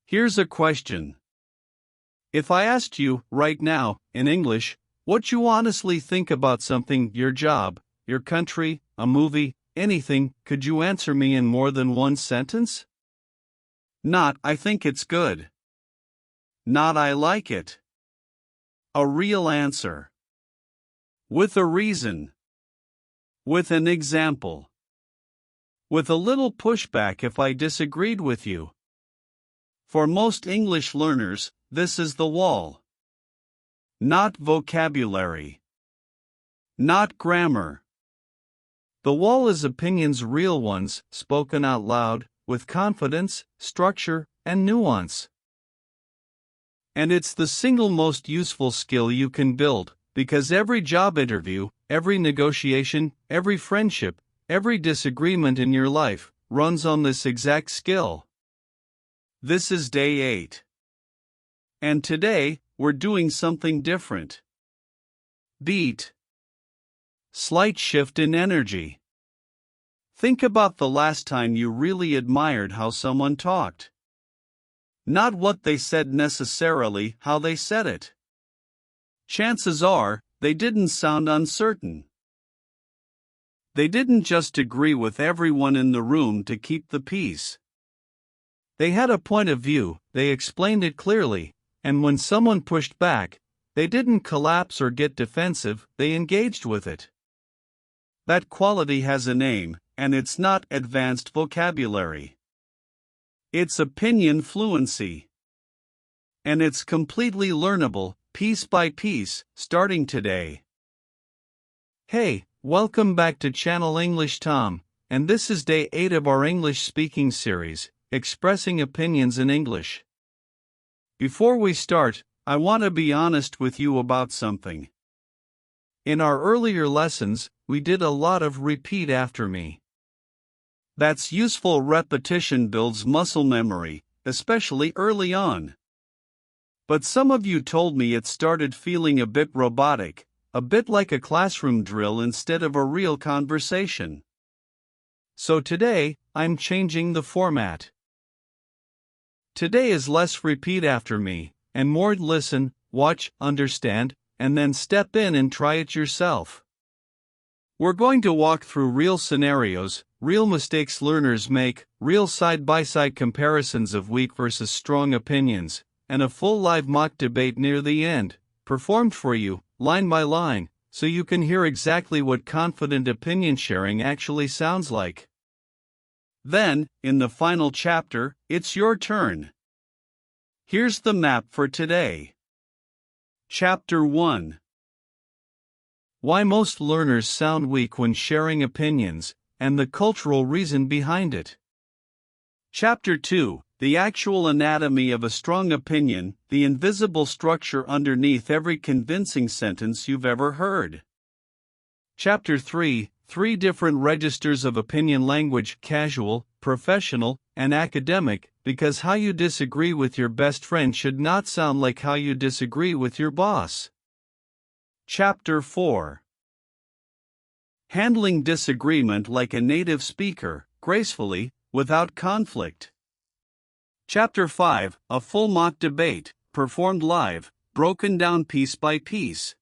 Here's a question. If I asked you, right now, in English, what you honestly think about something, your job, your country, a movie, anything, could you answer me in more than one sentence? Not, I think it's good. Not, I like it. A real answer. With a reason. With an example. With a little pushback if I disagreed with you. For most English learners, this is the wall. Not vocabulary. Not grammar. The wall is opinions, real ones, spoken out loud, with confidence, structure, and nuance. And it's the single most useful skill you can build, because every job interview, every negotiation, every friendship, every disagreement in your life runs on this exact skill. This is day 8. And today, we're doing something different. Beat. Slight shift in energy. Think about the last time you really admired how someone talked. Not what they said necessarily, how they said it. Chances are, they didn't sound uncertain. They didn't just agree with everyone in the room to keep the peace. They had a point of view, they explained it clearly, and when someone pushed back, they didn't collapse or get defensive, they engaged with it. That quality has a name, and it's not advanced vocabulary. It's opinion fluency. And it's completely learnable, piece by piece, starting today. Hey, welcome back to Channel English Tom, and this is day 8 of our English speaking series, Expressing Opinions in English. Before we start, I want to be honest with you about something. In our earlier lessons, we did a lot of repeat after me. That's useful. Repetition builds muscle memory, especially early on. But some of you told me it started feeling a bit robotic, a bit like a classroom drill instead of a real conversation. So today, I'm changing the format. Today is less repeat after me, and more listen, watch, understand, and then step in and try it yourself. We're going to walk through real scenarios, real mistakes learners make, real side-by-side comparisons of weak versus strong opinions, and a full live mock debate near the end, performed for you, line by line, so you can hear exactly what confident opinion sharing actually sounds like. Then, in the final chapter, it's your turn. Here's the map for today. Chapter 1. Why most learners sound weak when sharing opinions, and the cultural reason behind it. Chapter 2. The actual anatomy of a strong opinion, the invisible structure underneath every convincing sentence you've ever heard. Chapter 3. 3 different registers of opinion: language, casual, professional, and academic, because how you disagree with your best friend should not sound like how you disagree with your boss. Chapter 4. Handling disagreement like a native speaker, gracefully, without conflict. Chapter 5. A full mock debate, performed live, broken down piece by piece.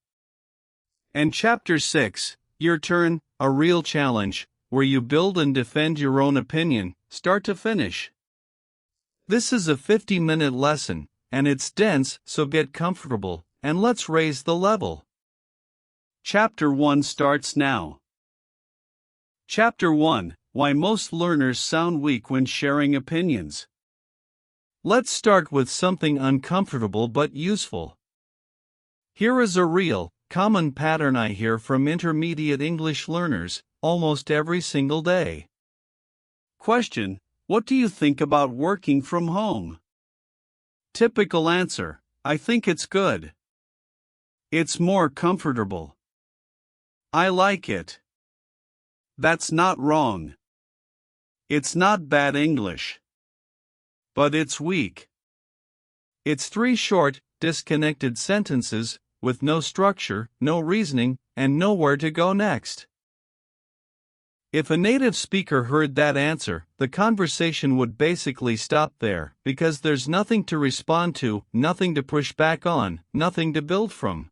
And Chapter 6. Your turn, a real challenge, where you build and defend your own opinion, start to finish. This is a 50-minute lesson, and it's dense, so get comfortable, and let's raise the level. Chapter 1 starts now. Chapter 1. Why most learners sound weak when sharing opinions. Let's start with something uncomfortable but useful. Here is a real, common pattern I hear from intermediate English learners, almost every single day. Question: what do you think about working from home? Typical answer: I think it's good. It's more comfortable. I like it. That's not wrong. It's not bad English. But it's weak. It's 3 short, disconnected sentences, with no structure, no reasoning, and nowhere to go next. If a native speaker heard that answer, the conversation would basically stop there, because there's nothing to respond to, nothing to push back on, nothing to build from.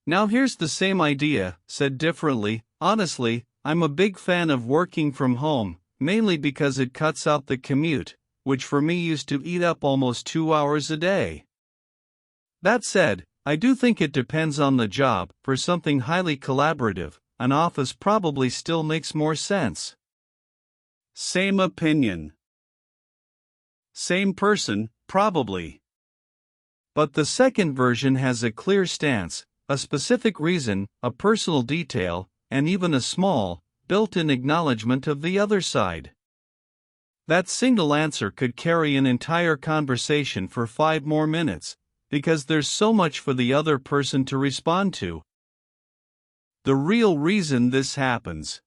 Now here's the same idea, said differently. Honestly, I'm a big fan of working from home, mainly because it cuts out the commute, which for me used to eat up almost 2 hours a day. That said, I do think it depends on the job. For something highly collaborative, an office probably still makes more sense. Same opinion. Same person, probably. But the second version has a clear stance, a specific reason, a personal detail, and even a small, built-in acknowledgement of the other side. That single answer could carry an entire conversation for 5 more minutes, because there's so much for the other person to respond to. The real reason this happens.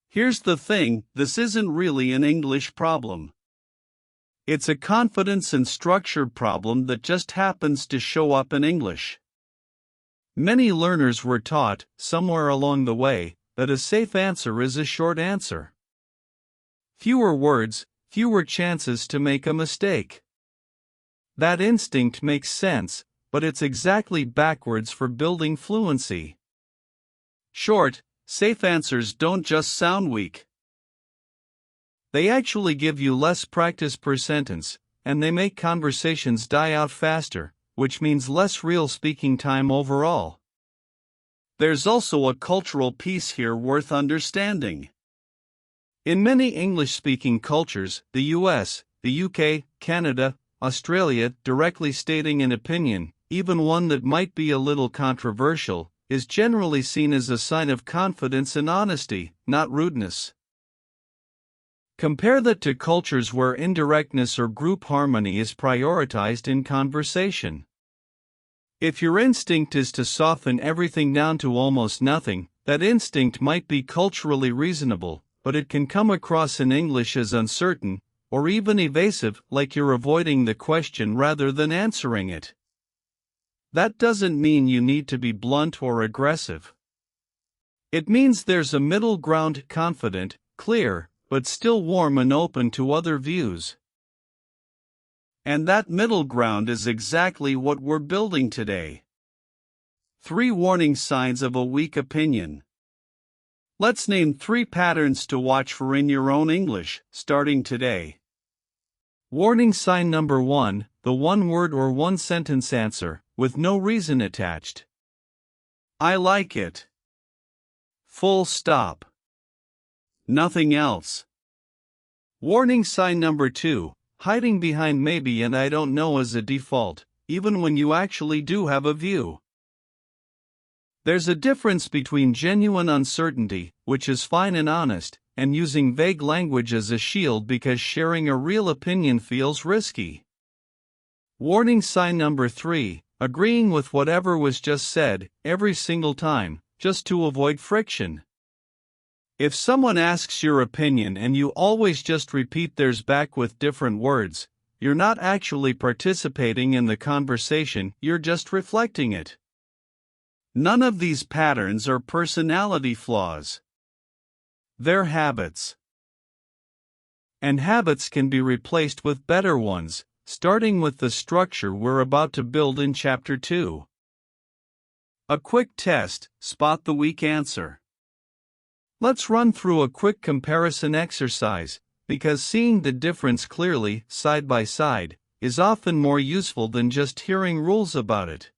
Here's the thing, this isn't really an English problem. It's a confidence and structure problem that just happens to show up in English. Many learners were taught, somewhere along the way, that a safe answer is a short answer. Fewer words, fewer chances to make a mistake. That instinct makes sense, but it's exactly backwards for building fluency. Short, safe answers don't just sound weak. They actually give you less practice per sentence, and they make conversations die out faster, which means less real speaking time overall. There's also a cultural piece here worth understanding. In many English-speaking cultures, the US, the UK, Canada, Australia, directly stating an opinion, even one that might be a little controversial, is generally seen as a sign of confidence and honesty, not rudeness. Compare that to cultures where indirectness or group harmony is prioritized in conversation. If your instinct is to soften everything down to almost nothing, that instinct might be culturally reasonable, but it can come across in English as uncertain, or even evasive, like you're avoiding the question rather than answering it. That doesn't mean you need to be blunt or aggressive. It means there's a middle ground, confident, clear, but still warm and open to other views. And that middle ground is exactly what we're building today. 3 warning signs of a weak opinion. Let's name 3 patterns to watch for in your own English, starting today. Warning sign number 1, the one-word or one-sentence answer, with no reason attached. I like it. Full stop. Nothing else. Warning sign number 2, hiding behind maybe and I don't know as a default, even when you actually do have a view. There's a difference between genuine uncertainty, which is fine and honest, and using vague language as a shield because sharing a real opinion feels risky. Warning sign number 3, agreeing with whatever was just said, every single time, just to avoid friction. If someone asks your opinion and you always just repeat theirs back with different words, you're not actually participating in the conversation, you're just reflecting it. None of these patterns are personality flaws. They're habits. And habits can be replaced with better ones, starting with the structure we're about to build in Chapter 2. A quick test, spot the weak answer. Let's run through a quick comparison exercise, because seeing the difference clearly, side by side, is often more useful than just hearing rules about it.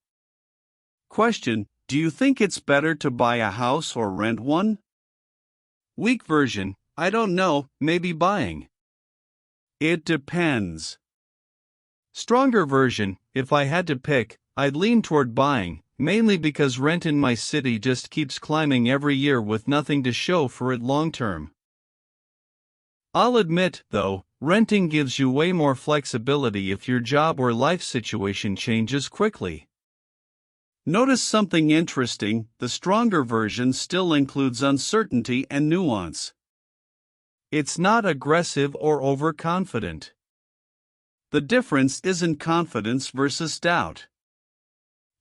Question: do you think it's better to buy a house or rent one? Weak version: I don't know, maybe buying. It depends. Stronger version: if I had to pick, I'd lean toward buying, mainly because rent in my city just keeps climbing every year with nothing to show for it long term. I'll admit, though, renting gives you way more flexibility if your job or life situation changes quickly. Notice something interesting: the stronger version still includes uncertainty and nuance. It's not aggressive or overconfident. The difference isn't confidence versus doubt.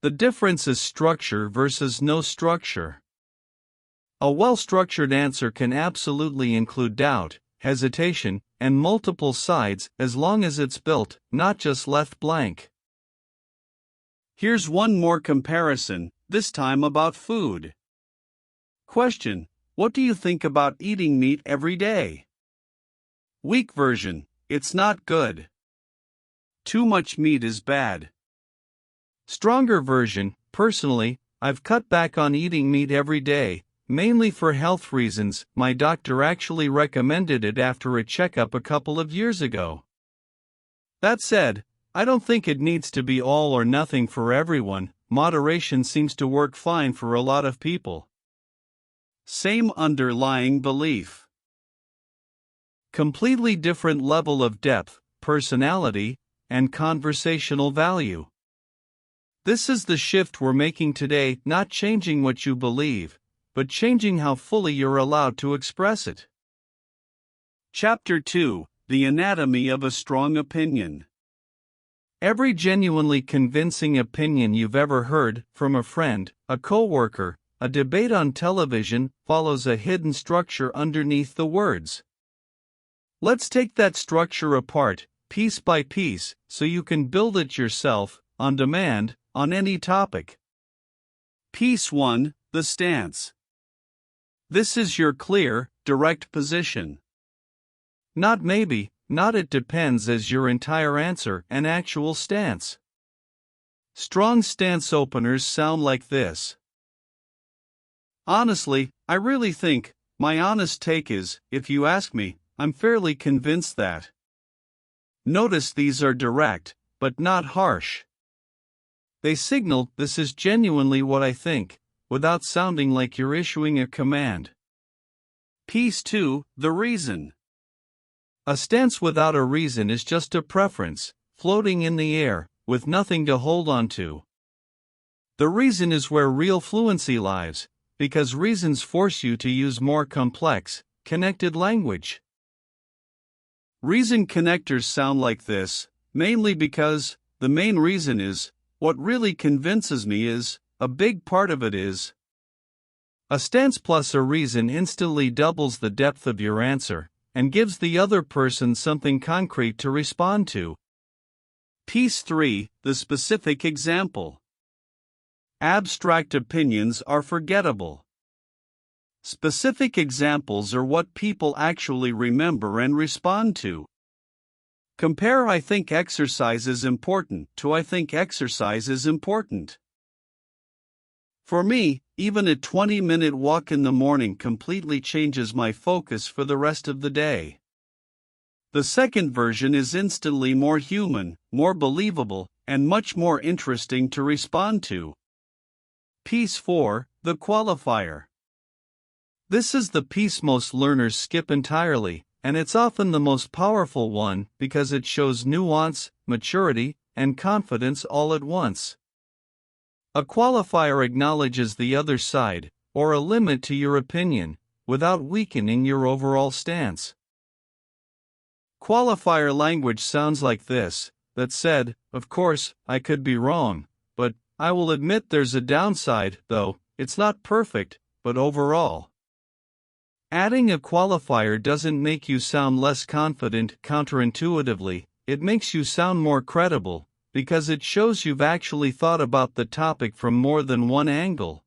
The difference is structure versus no structure. A well-structured answer can absolutely include doubt, hesitation, and multiple sides as long as it's built, not just left blank. Here's one more comparison, this time about food. Question: what do you think about eating meat every day? Weak version: it's not good. Too much meat is bad. Stronger version: personally, I've cut back on eating meat every day, mainly for health reasons. My doctor actually recommended it after a checkup a couple of years ago. That said, I don't think it needs to be all or nothing for everyone. Moderation seems to work fine for a lot of people. Same underlying belief. Completely different level of depth, personality, and conversational value. This is the shift we're making today, not changing what you believe, but changing how fully you're allowed to express it. Chapter 2: The Anatomy of a Strong Opinion. Every genuinely convincing opinion you've ever heard, from a friend, a coworker, a debate on television, follows a hidden structure underneath the words. Let's take that structure apart, piece by piece, so you can build it yourself, on demand, on any topic. Piece 1: The stance. This is your clear, direct position. Not maybe, not it depends as your entire answer and actual stance. Strong stance openers sound like this. Honestly, I really think, my honest take is, if you ask me, I'm fairly convinced that. Notice these are direct, but not harsh. They signal, this is genuinely what I think, without sounding like you're issuing a command. Piece 2: The reason. A stance without a reason is just a preference, floating in the air, with nothing to hold on to. The reason is where real fluency lies, because reasons force you to use more complex, connected language. Reason connectors sound like this, mainly because, the main reason is, what really convinces me is, a big part of it is. A stance plus a reason instantly doubles the depth of your answer, and gives the other person something concrete to respond to. Piece 3: The specific example. Abstract opinions are forgettable. Specific examples are what people actually remember and respond to. Compare I think exercise is important to I think exercise is important. For me, even a 20-minute walk in the morning completely changes my focus for the rest of the day. The second version is instantly more human, more believable, and much more interesting to respond to. Piece 4: The qualifier. This is the piece most learners skip entirely, and it's often the most powerful one because it shows nuance, maturity, and confidence all at once. A qualifier acknowledges the other side, or a limit to your opinion, without weakening your overall stance. Qualifier language sounds like this: that said, of course, I could be wrong, but I will admit there's a downside, though, it's not perfect, but overall. Adding a qualifier doesn't make you sound less confident. Counterintuitively, it makes you sound more credible, because it shows you've actually thought about the topic from more than one angle.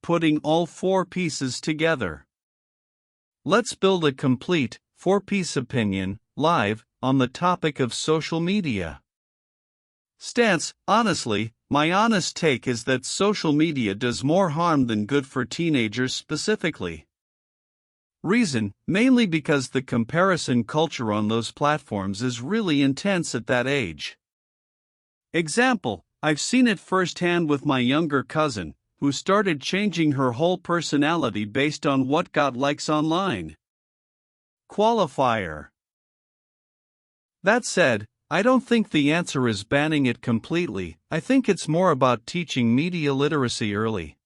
Putting all four pieces together. Let's build a complete, four-piece opinion, live, on the topic of social media. Stance: honestly, my honest take is that social media does more harm than good for teenagers specifically. Reason: mainly because the comparison culture on those platforms is really intense at that age. Example: I've seen it firsthand with my younger cousin, who started changing her whole personality based on what got likes online. Qualifier. That said, I don't think the answer is banning it completely. I think it's more about teaching media literacy early.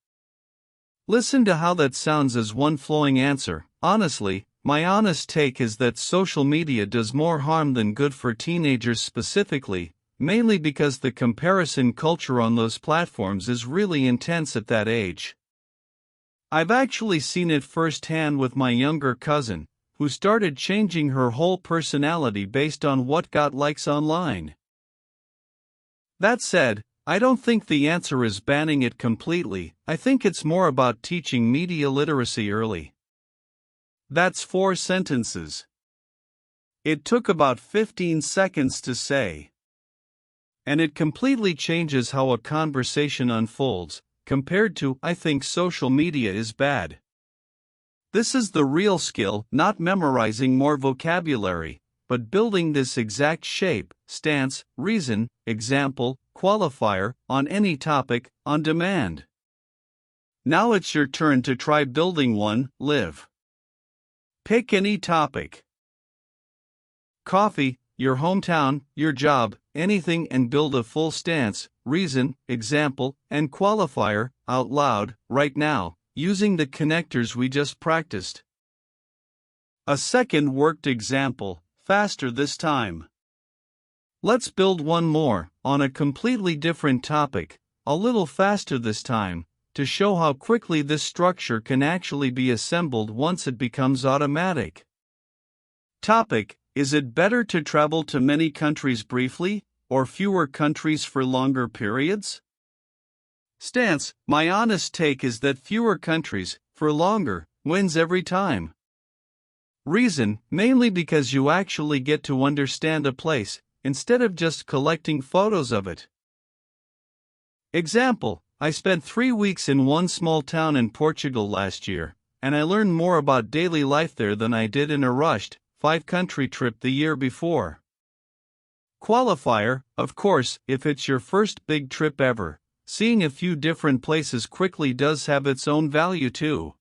Listen to how that sounds as one flowing answer. Honestly, my honest take is that social media does more harm than good for teenagers specifically, mainly because the comparison culture on those platforms is really intense at that age. I've actually seen it firsthand with my younger cousin, who started changing her whole personality based on what got likes online. That said, I don't think the answer is banning it completely. I think it's more about teaching media literacy early. That's 4 sentences. It took about 15 seconds to say. And it completely changes how a conversation unfolds, compared to, I think social media is bad. This is the real skill, not memorizing more vocabulary, but building this exact shape, stance, reason, example, qualifier, on any topic, on demand. Now it's your turn to try building one. Live. Pick any topic. Coffee, your hometown, your job, anything, and build a full stance, reason, example, and qualifier, out loud, right now, using the connectors we just practiced. A second worked example, faster this time. Let's build one more, on a completely different topic, a little faster this time, to show how quickly this structure can actually be assembled once it becomes automatic. Topic: is it better to travel to many countries briefly, or fewer countries for longer periods? Stance: my honest take is that fewer countries, for longer, wins every time. Reason: mainly because you actually get to understand a place, instead of just collecting photos of it. Example: I spent 3 weeks in one small town in Portugal last year, and I learned more about daily life there than I did in a rushed, 5-country trip the year before. Qualifier: of course, if it's your first big trip ever, seeing a few different places quickly does have its own value too.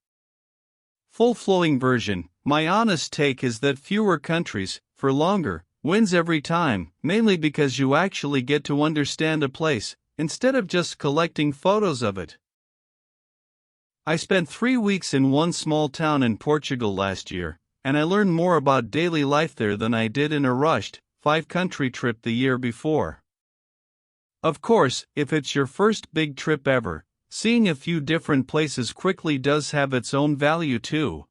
Full flowing version: my honest take is that fewer countries, for longer, wins every time, mainly because you actually get to understand a place, instead of just collecting photos of it. I spent 3 weeks in one small town in Portugal last year, and I learned more about daily life there than I did in a rushed, 5-country trip the year before. Of course, if it's your first big trip ever, seeing a few different places quickly does have its own value too.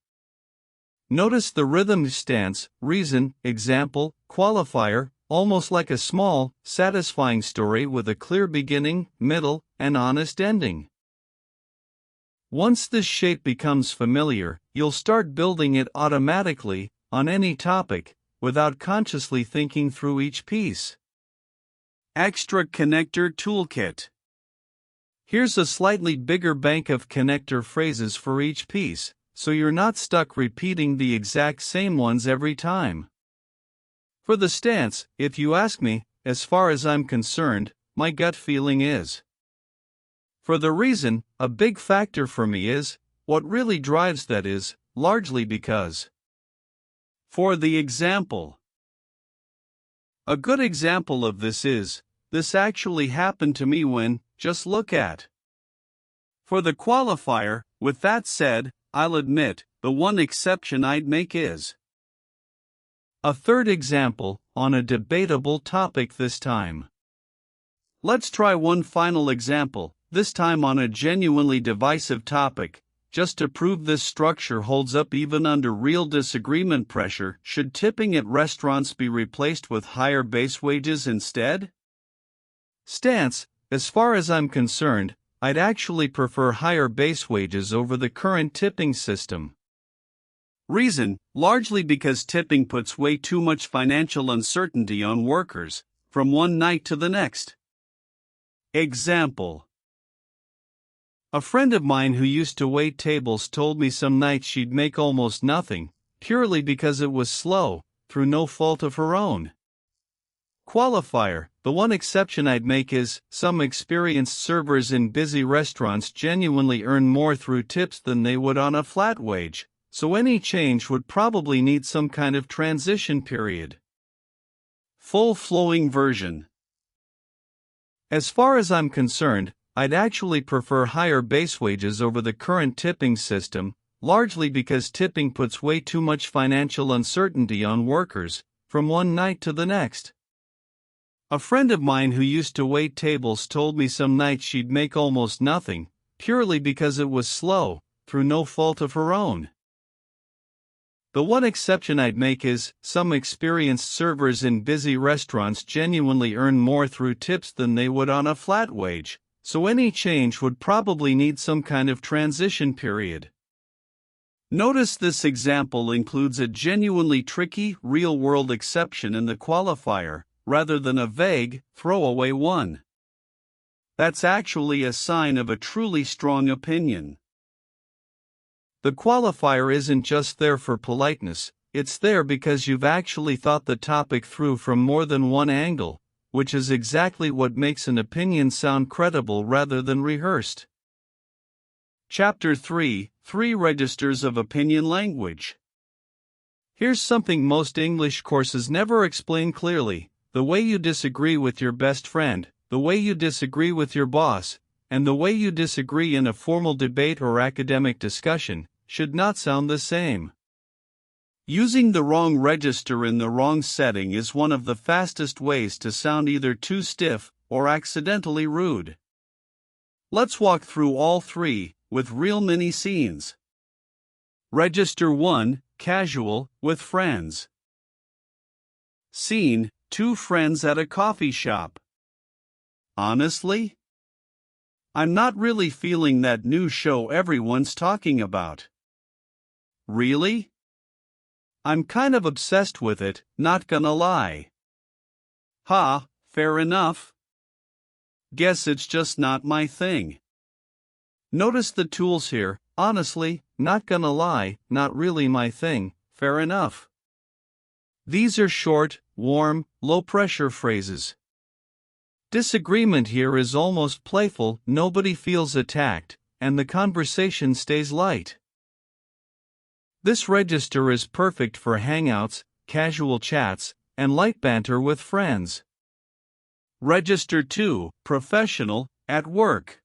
Notice the rhythm: stance, reason, example, qualifier, almost like a small, satisfying story with a clear beginning, middle, and honest ending. Once this shape becomes familiar, you'll start building it automatically, on any topic, without consciously thinking through each piece. Extra Connector Toolkit. Here's a slightly bigger bank of connector phrases for each piece, so you're not stuck repeating the exact same ones every time. For the stance, if you ask me, as far as I'm concerned, my gut feeling is. For the reason, a big factor for me is, what really drives that is, largely because. For the example. A good example of this is, this actually happened to me when, just look at. For the qualifier, with that said, I'll admit, the one exception I'd make is. A third example, on a debatable topic this time. Let's try one final example, this time on a genuinely divisive topic, just to prove this structure holds up even under real disagreement pressure. Should tipping at restaurants be replaced with higher base wages instead? Stance: as far as I'm concerned, I'd actually prefer higher base wages over the current tipping system. Reason: largely because tipping puts way too much financial uncertainty on workers, from one night to the next. Example: a friend of mine who used to wait tables told me some nights she'd make almost nothing, purely because it was slow, through no fault of her own. Qualifier: the one exception I'd make is, some experienced servers in busy restaurants genuinely earn more through tips than they would on a flat wage, so any change would probably need some kind of transition period. Full flowing version. As far as I'm concerned, I'd actually prefer higher base wages over the current tipping system, largely because tipping puts way too much financial uncertainty on workers, from one night to the next. A friend of mine who used to wait tables told me some nights she'd make almost nothing, purely because it was slow, through no fault of her own. The one exception I'd make is, some experienced servers in busy restaurants genuinely earn more through tips than they would on a flat wage, so any change would probably need some kind of transition period. Notice this example includes a genuinely tricky, real-world exception in the qualifier, rather than a vague, throwaway one. That's actually a sign of a truly strong opinion. The qualifier isn't just there for politeness, it's there because you've actually thought the topic through from more than one angle, which is exactly what makes an opinion sound credible rather than rehearsed. Chapter 3: 3 Registers of Opinion Language. Here's something most English courses never explain clearly: the way you disagree with your best friend, the way you disagree with your boss, and the way you disagree in a formal debate or academic discussion should not sound the same. Using the wrong register in the wrong setting is one of the fastest ways to sound either too stiff or accidentally rude. Let's walk through all 3, with real mini scenes. Register 1, casual, with friends. Scene: 2 friends at a coffee shop. Honestly? I'm not really feeling that new show everyone's talking about. Really? I'm kind of obsessed with it, not gonna lie. Ha, fair enough. Guess it's just not my thing. Notice the tools here: honestly, not gonna lie, not really my thing, fair enough. These are short, warm, low-pressure phrases. Disagreement here is almost playful, nobody feels attacked, and the conversation stays light. This register is perfect for hangouts, casual chats, and light banter with friends. Register 2, professional, at work.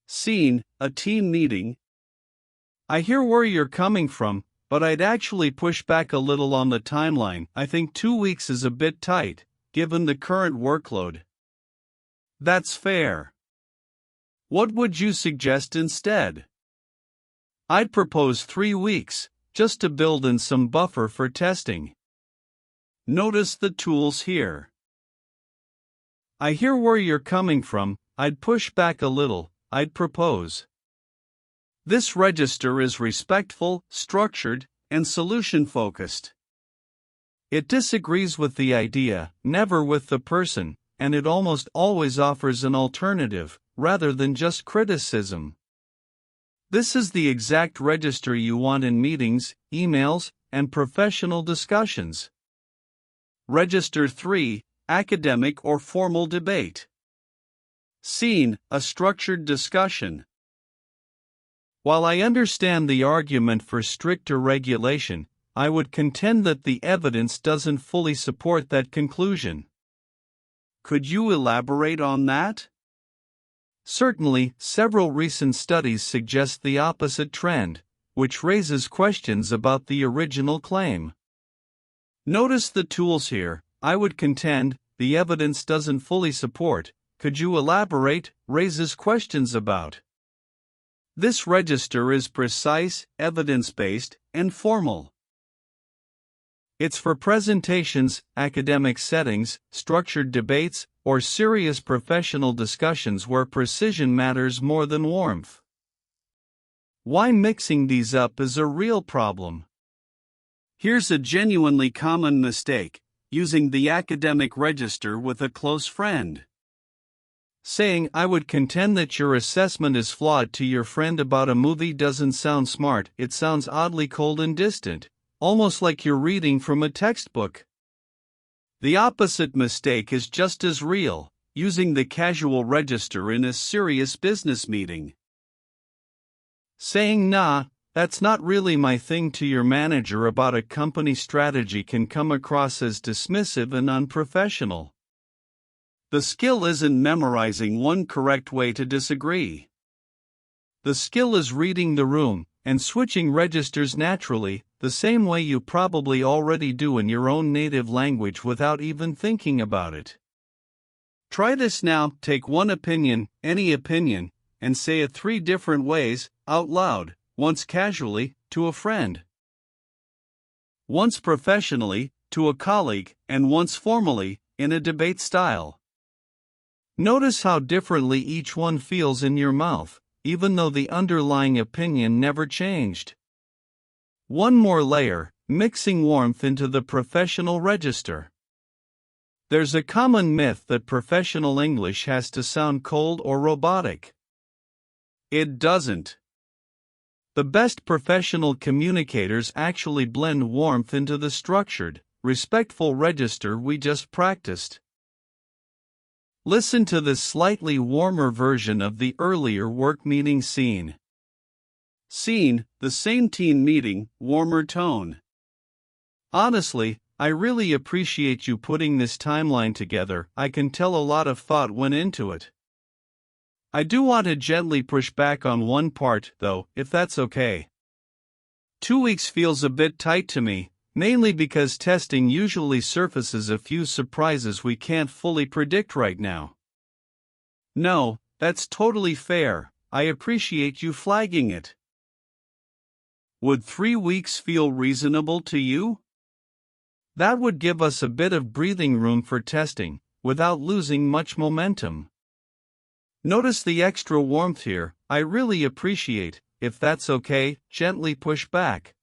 Scene: a team meeting. I hear where you're coming from, but I'd actually push back a little on the timeline. I think 2 weeks is a bit tight, given the current workload. That's fair. What would you suggest instead? I'd propose 3 weeks, just to build in some buffer for testing. Notice the tools here. I hear where you're coming from, I'd push back a little, I'd propose. This register is respectful, structured, and solution-focused. It disagrees with the idea, never with the person, and it almost always offers an alternative, rather than just criticism. This is the exact register you want in meetings, emails, and professional discussions. Register 3, academic or formal debate. Scene: a structured discussion. While I understand the argument for stricter regulation, I would contend that the evidence doesn't fully support that conclusion. Could you elaborate on that? Certainly, several recent studies suggest the opposite trend, which raises questions about the original claim. Notice the tools here: I would contend, the evidence doesn't fully support, could you elaborate, raises questions about. This register is precise, evidence-based, and formal. It's for presentations, academic settings, structured debates, or serious professional discussions where precision matters more than warmth. Why mixing these up is a real problem. Here's a genuinely common mistake: using the academic register with a close friend. Saying "I would contend that your assessment is flawed" to your friend about a movie doesn't sound smart, it sounds oddly cold and distant, almost like you're reading from a textbook. The opposite mistake is just as real: using the casual register in a serious business meeting. Saying "nah, that's not really my thing" to your manager about a company strategy can come across as dismissive and unprofessional. The skill isn't memorizing one correct way to disagree. The skill is reading the room and switching registers naturally, the same way you probably already do in your own native language without even thinking about it. Try this now: take one opinion, any opinion, and say it 3 different ways, out loud, once casually, to a friend, once professionally, to a colleague, and once formally, in a debate style. Notice how differently each one feels in your mouth, even though the underlying opinion never changed. One more layer, mixing warmth into the professional register. There's a common myth that professional English has to sound cold or robotic. It doesn't. The best professional communicators actually blend warmth into the structured, respectful register we just practiced. Listen to this slightly warmer version of the earlier work meeting scene. Scene, the same teen meeting, warmer tone. Honestly, I really appreciate you putting this timeline together. I can tell a lot of thought went into it. I do want to gently push back on one part, though, if that's okay. 2 weeks feels a bit tight to me, mainly because testing usually surfaces a few surprises we can't fully predict right now. No, that's totally fair. I appreciate you flagging it. Would 3 weeks feel reasonable to you? That would give us a bit of breathing room for testing, without losing much momentum. Notice the extra warmth here. I really appreciate, if that's okay, gently push back.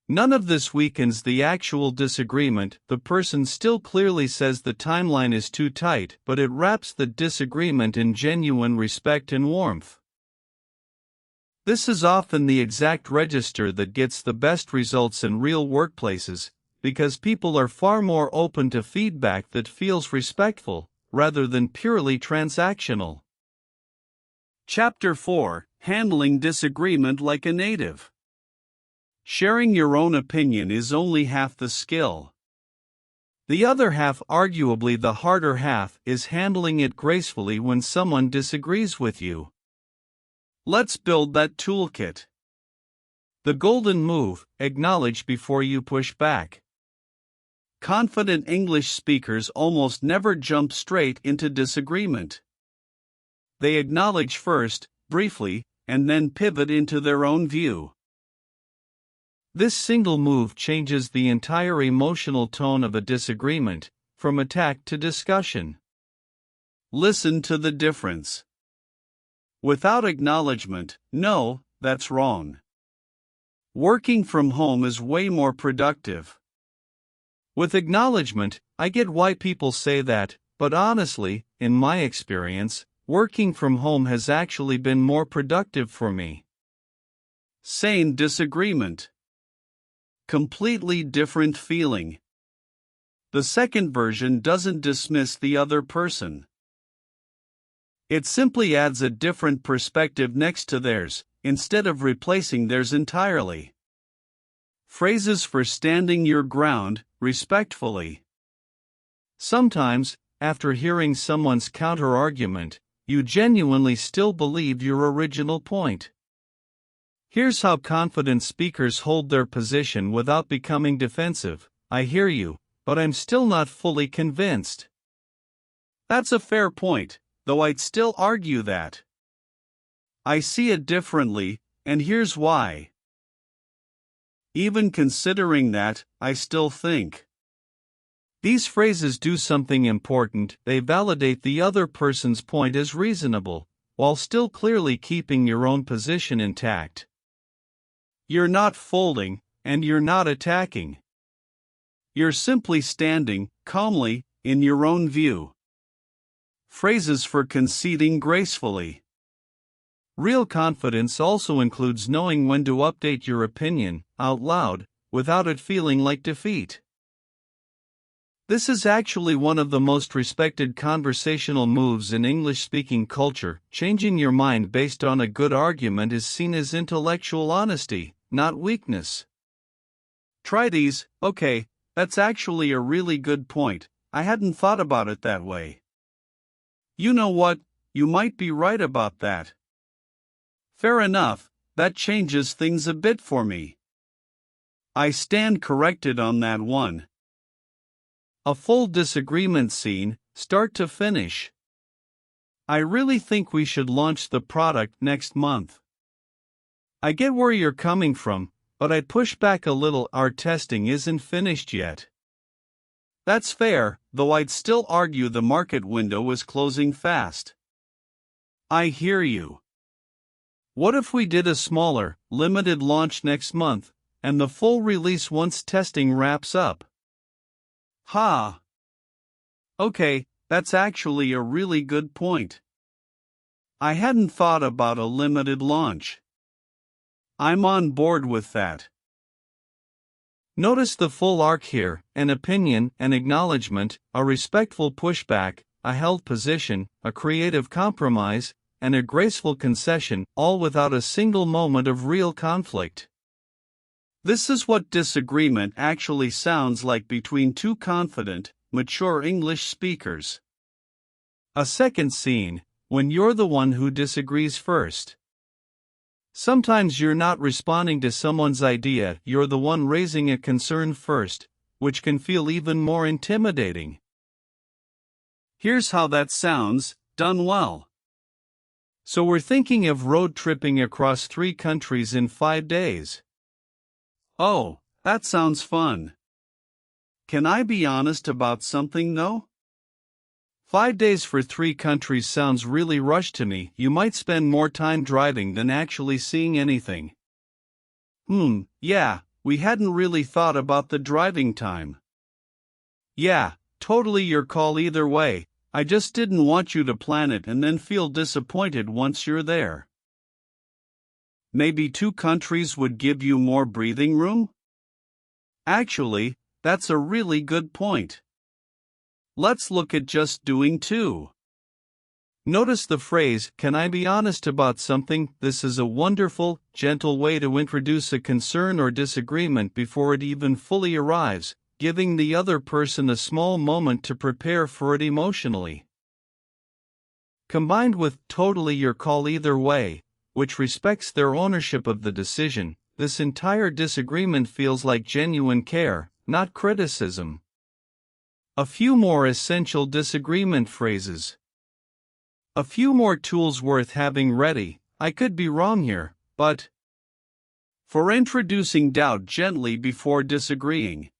None of this weakens the actual disagreement. The person still clearly says the timeline is too tight, but it wraps the disagreement in genuine respect and warmth. This is often the exact register that gets the best results in real workplaces, because people are far more open to feedback that feels respectful, rather than purely transactional. Chapter 4: Handling Disagreement Like a Native. Sharing your own opinion is only half the skill. The other half, arguably the harder half, is handling it gracefully when someone disagrees with you. Let's build that toolkit. The golden move: acknowledge before you push back. Confident English speakers almost never jump straight into disagreement. They acknowledge first, briefly, and then pivot into their own view. This single move changes the entire emotional tone of a disagreement, from attack to discussion. Listen to the difference. Without acknowledgement, no, that's wrong. Working from home is way more productive. With acknowledgement, I get why people say that, but honestly, in my experience, working from home has actually been more productive for me. Sane disagreement. Completely different feeling. The second version doesn't dismiss the other person. It simply adds a different perspective next to theirs, instead of replacing theirs entirely. Phrases for standing your ground, respectfully. Sometimes, after hearing someone's counter-argument, you genuinely still believe your original point. Here's how confident speakers hold their position without becoming defensive. I hear you, but I'm still not fully convinced. That's a fair point, though I'd still argue that. I see it differently, and here's why. Even considering that, I still think. These phrases do something important: they validate the other person's point as reasonable, while still clearly keeping your own position intact. You're not folding, and you're not attacking. You're simply standing, calmly, in your own view. Phrases for conceding gracefully. Real confidence also includes knowing when to update your opinion, out loud, without it feeling like defeat. This is actually one of the most respected conversational moves in English-speaking culture. Changing your mind based on a good argument is seen as intellectual honesty, not weakness. Try these. Okay, that's actually a really good point. I hadn't thought about it that way. You know what? You might be right about that. Fair enough, that changes things a bit for me. I stand corrected on that one. A full disagreement scene, start to finish. I really think we should launch the product next month. I get where you're coming from, but I'd push back a little. Our testing isn't finished yet. That's fair, though I'd still argue the market window is closing fast. I hear you. What if we did a smaller, limited launch next month, and the full release once testing wraps up? Ha! Okay, that's actually a really good point. I hadn't thought about a limited launch. I'm on board with that. Notice the full arc here: an opinion, an acknowledgement, a respectful pushback, a held position, a creative compromise, and a graceful concession, all without a single moment of real conflict. This is what disagreement actually sounds like between two confident, mature English speakers. A second scene, when you're the one who disagrees first. Sometimes you're not responding to someone's idea, you're the one raising a concern first, which can feel even more intimidating. Here's how that sounds, done well. So we're thinking of road tripping across 3 countries in 5 days. Oh, that sounds fun. Can I be honest about something though? 5 days for 3 countries sounds really rushed to me. You might spend more time driving than actually seeing anything. Yeah, we hadn't really thought about the driving time. Yeah, totally your call either way. I just didn't want you to plan it and then feel disappointed once you're there. Maybe 2 countries would give you more breathing room? Actually, that's a really good point. Let's look at just doing 2. Notice the phrase, "Can I be honest about something?" This is a wonderful, gentle way to introduce a concern or disagreement before it even fully arrives, giving the other person a small moment to prepare for it emotionally. Combined with "totally your call either way," which respects their ownership of the decision, this entire disagreement feels like genuine care, not criticism. A few more essential disagreement phrases. A few more tools worth having ready. I could be wrong here, but. For introducing doubt gently before disagreeing.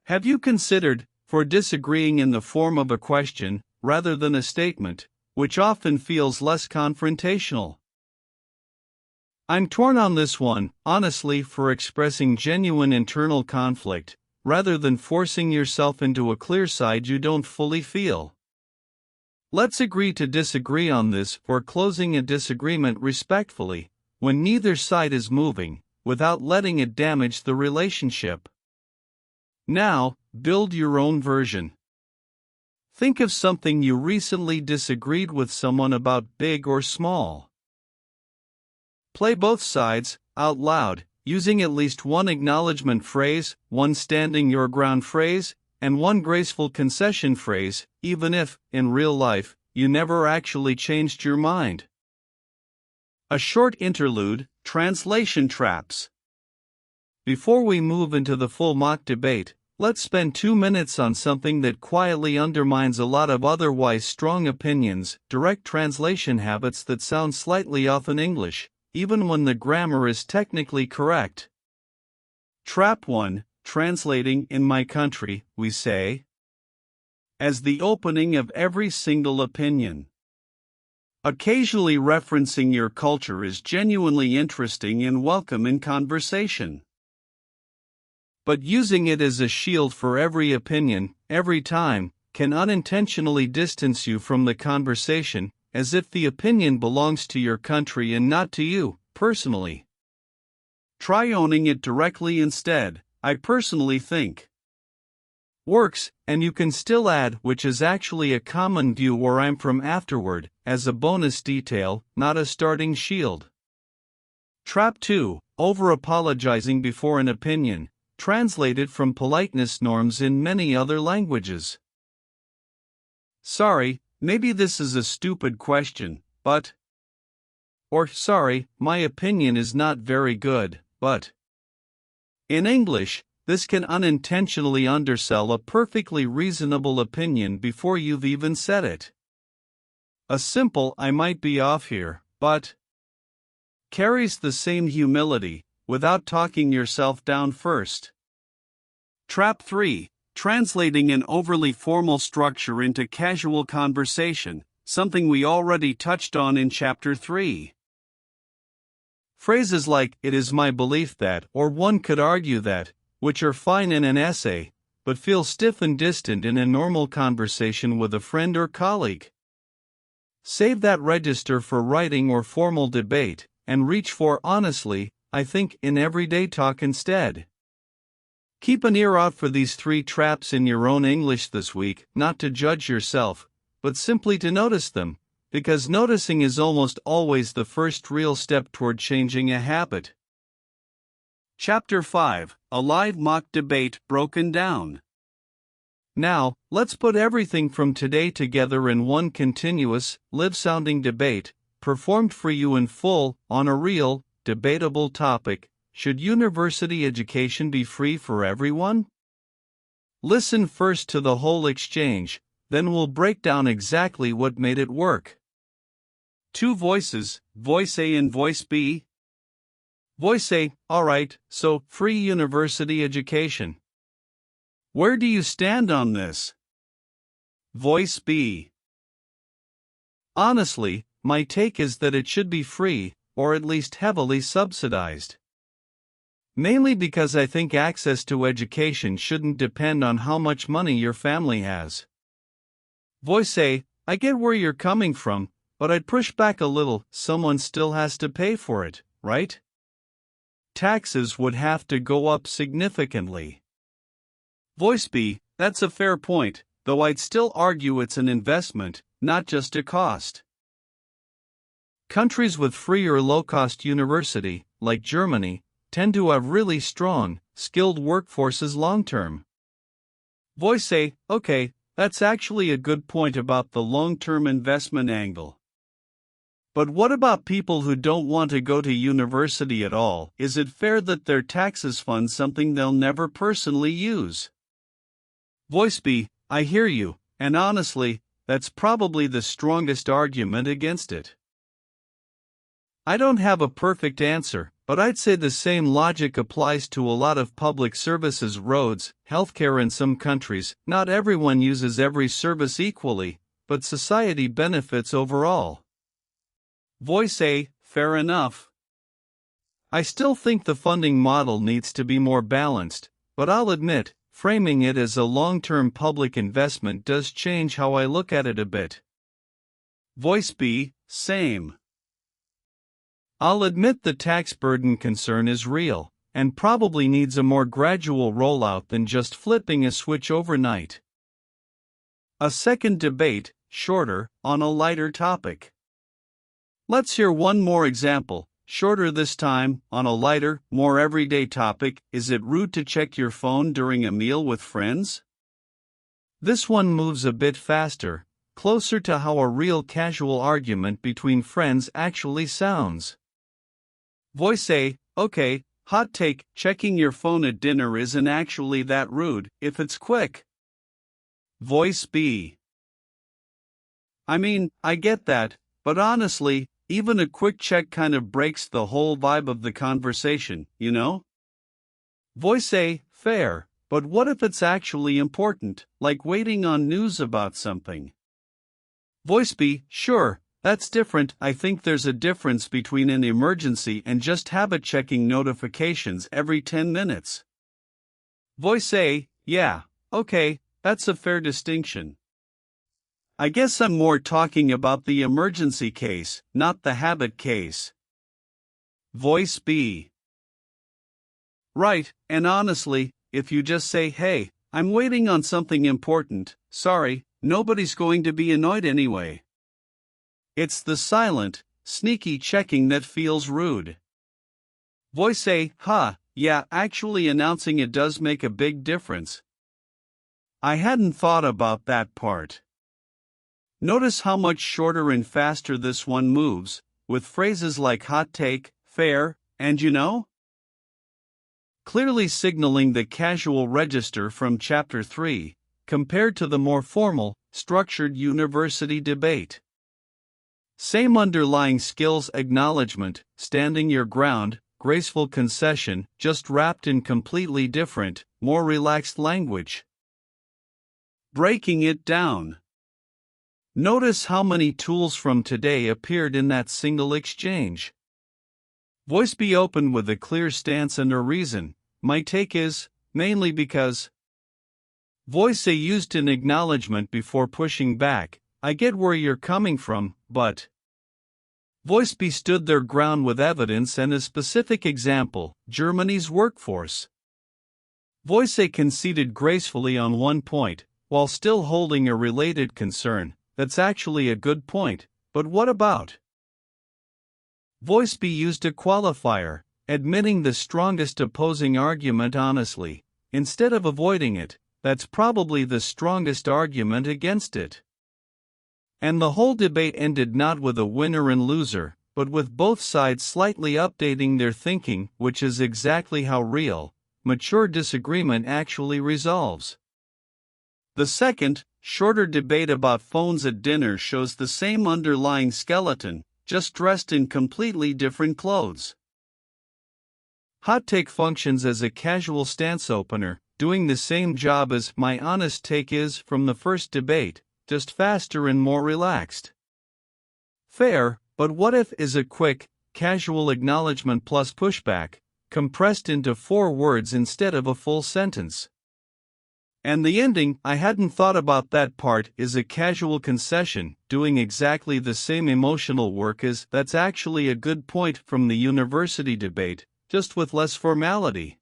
Have you considered, for disagreeing in the form of a question, rather than a statement, which often feels less confrontational? I'm torn on this one, honestly, for expressing genuine internal conflict, rather than forcing yourself into a clear side you don't fully feel. Let's agree to disagree on this, or closing a disagreement respectfully, when neither side is moving, without letting it damage the relationship. Now, build your own version. Think of something you recently disagreed with someone about, big or small. Play both sides, out loud, using at least one acknowledgement phrase, one standing your ground phrase, and one graceful concession phrase, even if, in real life, you never actually changed your mind. A short interlude, translation traps. Before we move into the full mock debate, let's spend 2 minutes on something that quietly undermines a lot of otherwise strong opinions: direct translation habits that sound slightly off in English, even when the grammar is technically correct. Trap 1, translating "in my country," we say, as the opening of every single opinion. Occasionally referencing your culture is genuinely interesting and welcome in conversation. But using it as a shield for every opinion, every time, can unintentionally distance you from the conversation, as if the opinion belongs to your country and not to you, personally. Try owning it directly instead. I personally think works, and you can still add "which is actually a common view where I'm from" afterward, as a bonus detail, not a starting shield. Trap 2, over-apologizing before an opinion, translated from politeness norms in many other languages. Sorry, maybe this is a stupid question, but. Or, sorry, my opinion is not very good, but. In English, this can unintentionally undersell a perfectly reasonable opinion before you've even said it. A simple "I might be off here, but" carries the same humility, without talking yourself down first. Trap 3. Translating an overly formal structure into casual conversation, something we already touched on in Chapter 3. Phrases like, "it is my belief that," or "one could argue that," which are fine in an essay, but feel stiff and distant in a normal conversation with a friend or colleague. Save that register for writing or formal debate, and reach for "honestly, I think" in everyday talk instead. Keep an ear out for these 3 traps in your own English this week, not to judge yourself, but simply to notice them, because noticing is almost always the first real step toward changing a habit. Chapter 5. A live mock debate broken down. Now, let's put everything from today together in one continuous, live-sounding debate, performed for you in full, on a real, debatable topic: should university education be free for everyone? Listen first to the whole exchange, then we'll break down exactly what made it work. 2 voices, voice A and voice B. Voice A: alright, so, free university education. Where do you stand on this? Voice B: honestly, my take is that it should be free, or at least heavily subsidized. Mainly because I think access to education shouldn't depend on how much money your family has. Voice A: I get where you're coming from, but I'd push back a little. Someone still has to pay for it, right? Taxes would have to go up significantly. Voice B: that's a fair point, though I'd still argue it's an investment, not just a cost. Countries with free or low-cost university, like Germany, tend to have really strong, skilled workforces long-term. Voice A: okay, that's actually a good point about the long-term investment angle. But what about people who don't want to go to university at all? Is it fair that their taxes fund something they'll never personally use? Voice B: I hear you, and honestly, that's probably the strongest argument against it. I don't have a perfect answer, but I'd say the same logic applies to a lot of public services: roads, healthcare. In some countries, not everyone uses every service equally, but society benefits overall. Voice A: fair enough. I still think the funding model needs to be more balanced, but I'll admit, framing it as a long-term public investment does change how I look at it a bit. Voice B: same. I'll admit the tax burden concern is real, and probably needs a more gradual rollout than just flipping a switch overnight. A second debate, shorter, on a lighter topic. Let's hear one more example, shorter this time, on a lighter, more everyday topic: is it rude to check your phone during a meal with friends? This one moves a bit faster, closer to how a real casual argument between friends actually sounds. Voice A: okay, hot take, checking your phone at dinner isn't actually that rude, if it's quick. Voice B: I mean, I get that, but honestly, even a quick check kind of breaks the whole vibe of the conversation, you know? Voice A: fair, but what if it's actually important, like waiting on news about something? Voice B: sure, that's different. I think there's a difference between an emergency and just habit-checking notifications every 10 minutes. Voice A: yeah, okay, that's a fair distinction. I guess I'm more talking about the emergency case, not the habit case. Voice B: right, and honestly, if you just say, hey, I'm waiting on something important, sorry, nobody's going to be annoyed anyway. It's the silent, sneaky checking that feels rude. Voice A: yeah, actually announcing it does make a big difference. I hadn't thought about that part. Notice how much shorter and faster this one moves, with phrases like hot take, fair, and you know? Clearly signaling the casual register from Chapter 3, compared to the more formal, structured university debate. Same underlying skills: acknowledgement, standing your ground, graceful concession, just wrapped in completely different, more relaxed language. Breaking it down. Notice how many tools from today appeared in that single exchange. Voice: be open with a clear stance and a reason. My take is, mainly because. Voice: A used in acknowledgement before pushing back. I get where you're coming from, but. Voice: B stood their ground with evidence and a specific example, Germany's workforce. Voice: A conceded gracefully on one point, while still holding a related concern. That's actually a good point, but what about? Voice: B used a qualifier, admitting the strongest opposing argument honestly, instead of avoiding it. That's probably the strongest argument against it. And the whole debate ended not with a winner and loser, but with both sides slightly updating their thinking, which is exactly how real, mature disagreement actually resolves. The second, shorter debate about phones at dinner shows the same underlying skeleton, just dressed in completely different clothes. Hot take functions as a casual stance opener, doing the same job as my honest take is from the first debate, just faster and more relaxed. Fair, but what if is a quick, casual acknowledgement plus pushback, compressed into 4 words instead of a full sentence. And the ending, I hadn't thought about that part, is a casual concession, doing exactly the same emotional work as. That's actually a good point from the university debate, just with less formality.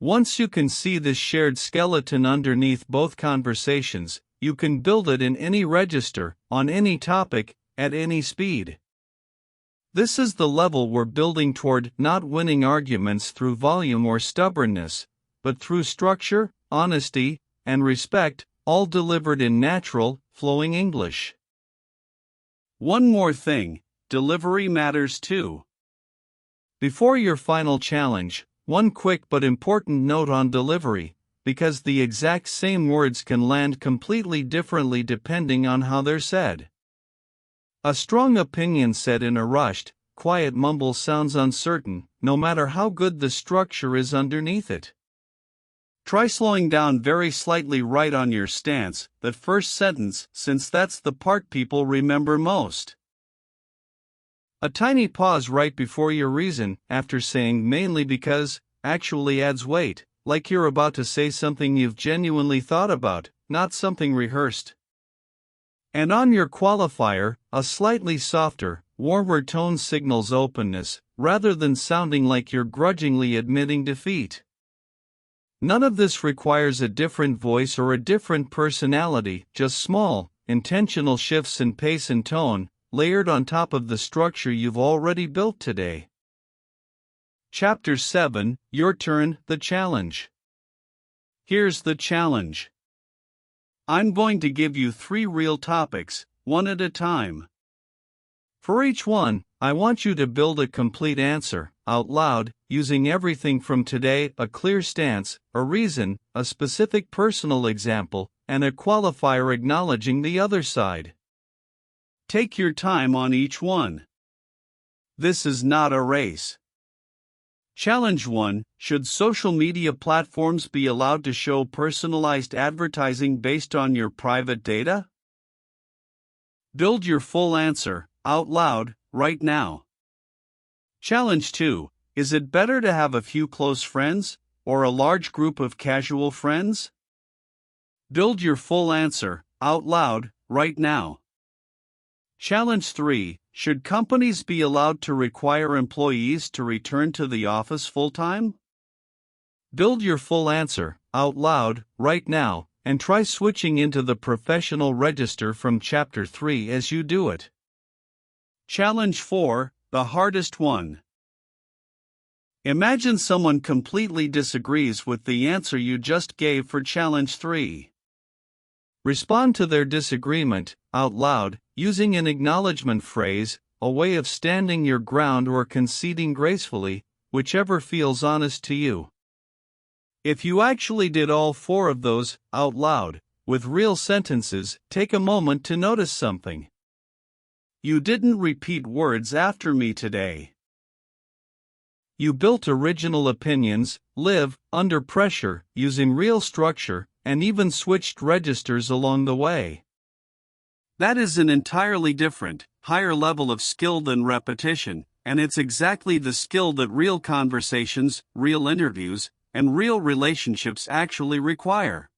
Once you can see this shared skeleton underneath both conversations, you can build it in any register, on any topic, at any speed. This is the level we're building toward, not winning arguments through volume or stubbornness, but through structure, honesty, and respect, all delivered in natural, flowing English. One more thing, delivery matters too. Before your final challenge, one quick but important note on delivery, because the exact same words can land completely differently depending on how they're said. A strong opinion said in a rushed, quiet mumble sounds uncertain, no matter how good the structure is underneath it. Try slowing down very slightly right on your stance, that first sentence, since that's the part people remember most. A tiny pause right before your reason, after saying mainly because, actually adds weight, like you're about to say something you've genuinely thought about, not something rehearsed. And on your qualifier, a slightly softer, warmer tone signals openness, rather than sounding like you're grudgingly admitting defeat. None of this requires a different voice or a different personality, just small, intentional shifts in pace and tone, layered on top of the structure you've already built today. Chapter 7, Your Turn, the Challenge. Here's the challenge. I'm going to give you 3 real topics, one at a time. For each one, I want you to build a complete answer, out loud, using everything from today: a clear stance, a reason, a specific personal example, and a qualifier acknowledging the other side. Take your time on each one. This is not a race. Challenge 1: Should social media platforms be allowed to show personalized advertising based on your private data? Build your full answer, out loud, right now. Challenge 2: Is it better to have a few close friends, or a large group of casual friends? Build your full answer, out loud, right now. Challenge 3: Should companies be allowed to require employees to return to the office full-time? Build your full answer, out loud, right now, and try switching into the professional register from Chapter 3 as you do it. Challenge 4, the hardest one. Imagine someone completely disagrees with the answer you just gave for Challenge 3. Respond to their disagreement, out loud, using an acknowledgement phrase, a way of standing your ground or conceding gracefully, whichever feels honest to you. If you actually did all 4 of those, out loud, with real sentences, take a moment to notice something. You didn't repeat words after me today. You built original opinions, live under pressure, using real structure, and even switched registers along the way. That is an entirely different, higher level of skill than repetition, and it's exactly the skill that real conversations, real interviews, and real relationships actually require.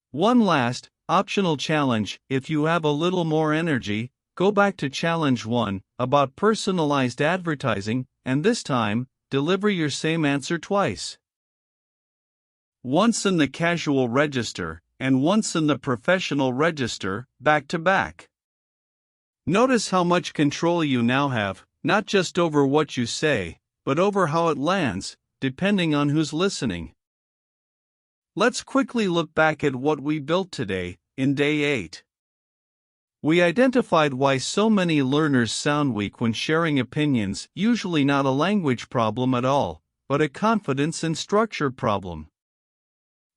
One last, optional challenge: if you have a little more energy, go back to challenge 1, about personalized advertising, and this time, deliver your same answer twice. Once in the casual register, and once in the professional register, back to back. Notice how much control you now have, not just over what you say, but over how it lands, depending on who's listening. Let's quickly look back at what we built today, in Day 8. We identified why so many learners sound weak when sharing opinions, usually not a language problem at all, but a confidence and structure problem.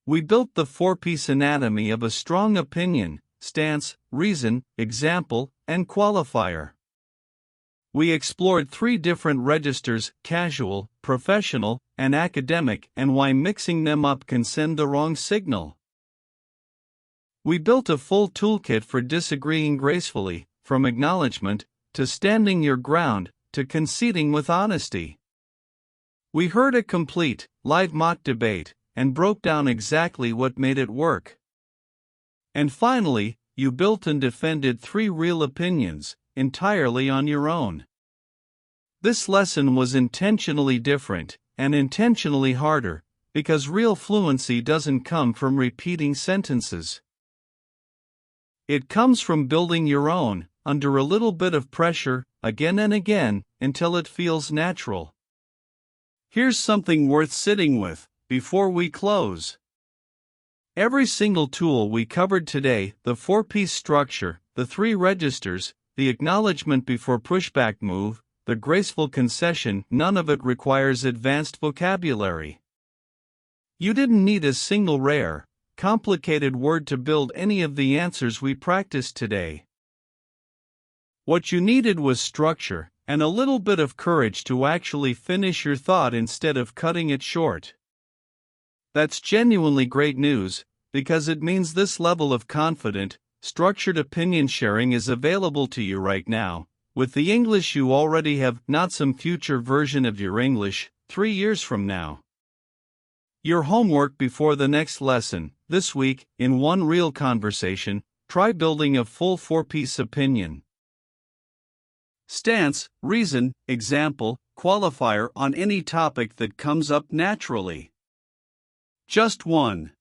We built the 4-piece anatomy of a strong opinion: stance, reason, example, and qualifier. We explored 3 different registers: casual, professional, and academic, and why mixing them up can send the wrong signal. We built a full toolkit for disagreeing gracefully, from acknowledgement, to standing your ground, to conceding with honesty. We heard a complete, live mock debate, and broke down exactly what made it work. And finally, you built and defended 3 real opinions, entirely on your own. This lesson was intentionally different, and intentionally harder, because real fluency doesn't come from repeating sentences. It comes from building your own, under a little bit of pressure, again and again, until it feels natural. Here's something worth sitting with, before we close. Every single tool we covered today, the 4-piece structure, the 3 registers, the acknowledgement before pushback move, the graceful concession, none of it requires advanced vocabulary. You didn't need a single rare, complicated word to build any of the answers we practiced today. What you needed was structure, and a little bit of courage to actually finish your thought instead of cutting it short. That's genuinely great news, because it means this level of confident, structured opinion sharing is available to you right now, with the English you already have, not some future version of your English, 3 years from now. Your homework before the next lesson: this week, in one real conversation, try building a full 4-piece opinion. Stance, reason, example, qualifier on any topic that comes up naturally. Just one.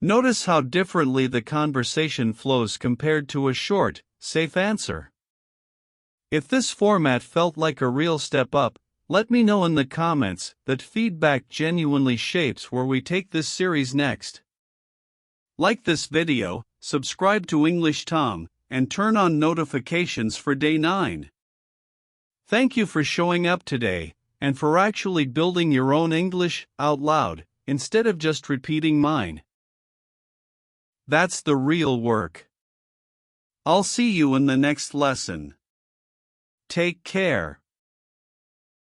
Notice how differently the conversation flows compared to a short, safe answer. If this format felt like a real step up, let me know in the comments. That feedback genuinely shapes where we take this series next. Like this video, subscribe to English Tom, and turn on notifications for Day 9. Thank you for showing up today, and for actually building your own English out loud, instead of just repeating mine. That's the real work. I'll see you in the next lesson. Take care.